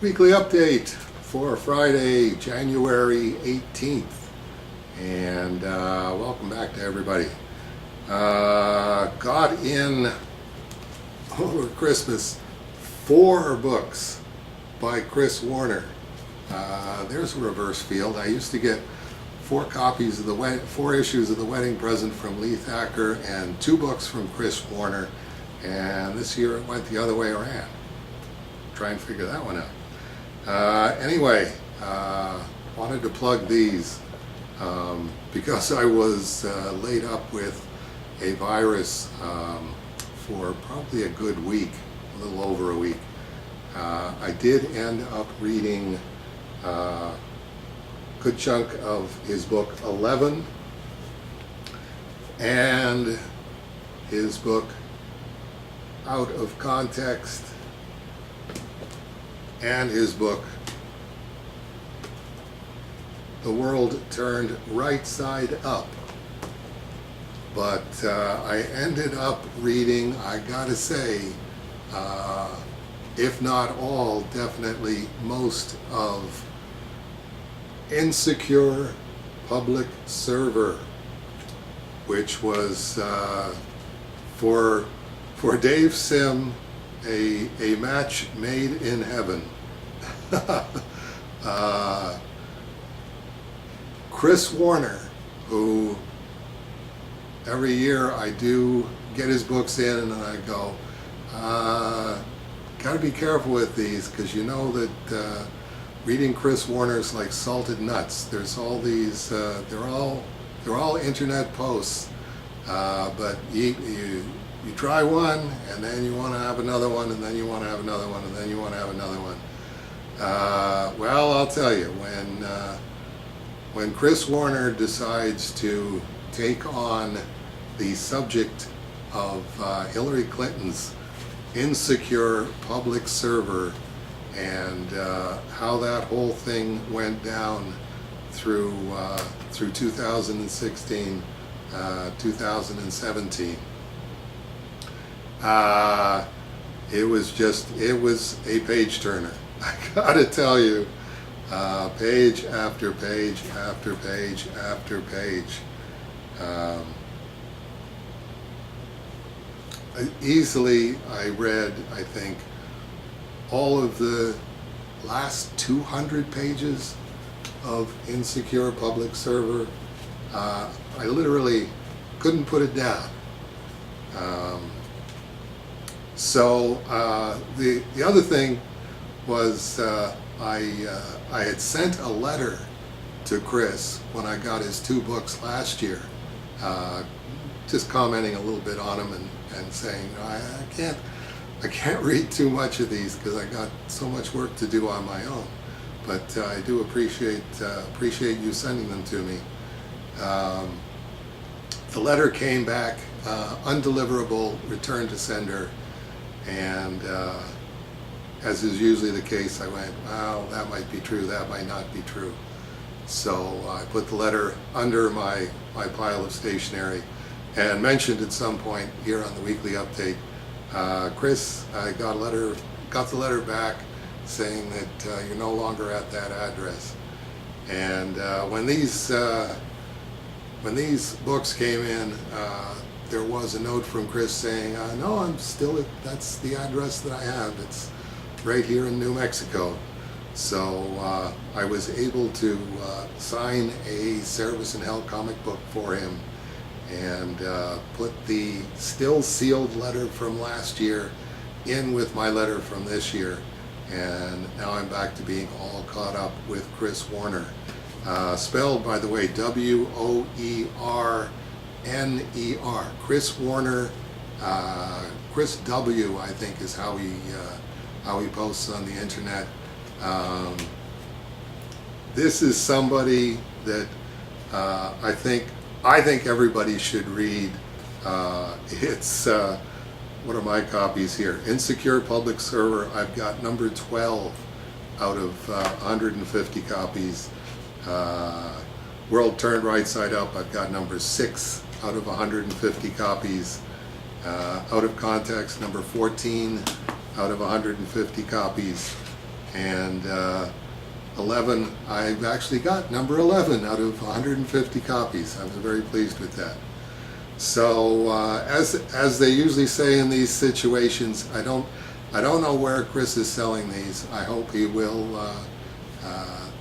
Weekly update for Friday, January 18th. And welcome back to everybody. Got in over Christmas 4 books by Chris Woerner. There's a reverse field. I used to get 4 copies of the 4 issues of The Wedding Present from Lee Thacker and 2 books from Chris Woerner. And this year it went the other way around. Try and figure that one out. Anyway, wanted to plug these because I was laid up with a virus for probably a good week, a little over a week. I did end up reading a good chunk of his book 11 and his book Out of Context and his book The World Turned Right Side Up. But I ended up reading, I gotta say, if not all, definitely most of Insecure Public Server, which was for Dave Sim a match made in heaven. Chris Woerner, who every year I do get his books in and then I go, gotta be careful with these, because you know that reading Chris Woerner is like salted nuts. There's all these, they're all internet posts, but you try one, and then you want to have another one, and then you want to have another one, and then you want to have another one. Well, I'll tell you, when Chris Woerner decides to take on the subject of Hillary Clinton's insecure public server and how that whole thing went down through 2016, 2017. It was a page turner. I gotta tell you, page after page after page after page. Easily, I read, I think, all of the last 200 pages of Insecure Public Server. I literally couldn't put it down. So the other thing was I had sent a letter to Chris when I got his 2 books last year, just commenting a little bit on them and saying, I can't read too much of these because I got so much work to do on my own. But I do appreciate you sending them to me. The letter came back undeliverable, returned to sender. And as is usually the case, I went, well, that might be true, that might not be true. So I put the letter under my pile of stationery and mentioned at some point here on the weekly update, Chris, I got the letter back saying that you're no longer at that address. And when these books came in, there was a note from Chris saying, no, I'm still that's the address that I have. It's right here in New Mexico. So I was able to sign a Cerebus in Hell comic book for him and put the still sealed letter from last year in with my letter from this year. And now I'm back to being all caught up with Chris Woerner. Spelled, by the way, Woerner. Chris Woerner. Chris W, I think, is how he posts on the internet. This is somebody that I think everybody should read. It's what are my copies here? Insecure Public Server. I've got number 12 out of 150 copies. World Turned Right Side Up. I've got number 6 out of 150 copies. Out of Context, number 14 out of 150 copies. And 11, I've actually got number 11 out of 150 copies. I was very pleased with that. So as they usually say in these situations, I don't know where Chris is selling these. I hope he will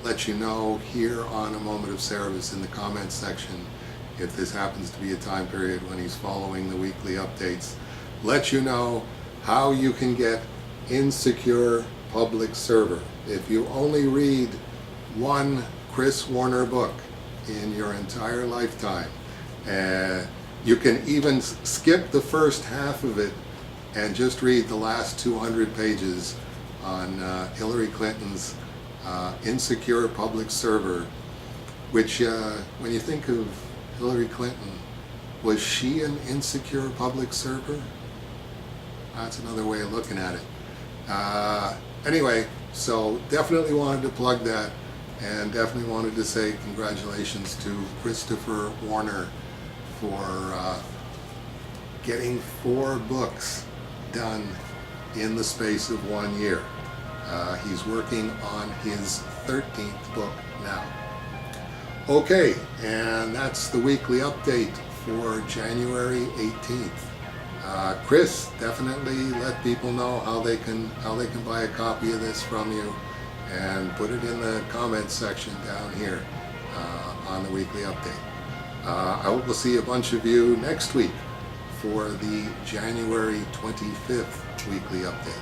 let you know here on A Moment of Cerebus in the comments section if this happens to be a time period when he's following the weekly updates. Let you know how you can get Insecure Public Server. If you only read one Chris Woerner book in your entire lifetime, you can even skip the first half of it and just read the last 200 pages on Hillary Clinton's Insecure Public Server, which when you think of Hillary Clinton, was she an insecure public server? That's another way of looking at it. Anyway, so definitely wanted to plug that, and definitely wanted to say congratulations to Christopher Woerner for getting 4 books done in the space of 1 year. He's working on his 13th book now. Okay, and that's the weekly update for January 18th. Chris, definitely let people know how they can buy a copy of this from you, and put it in the comments section down here on the weekly update. I hope we'll see a bunch of you next week for the January 25th weekly update.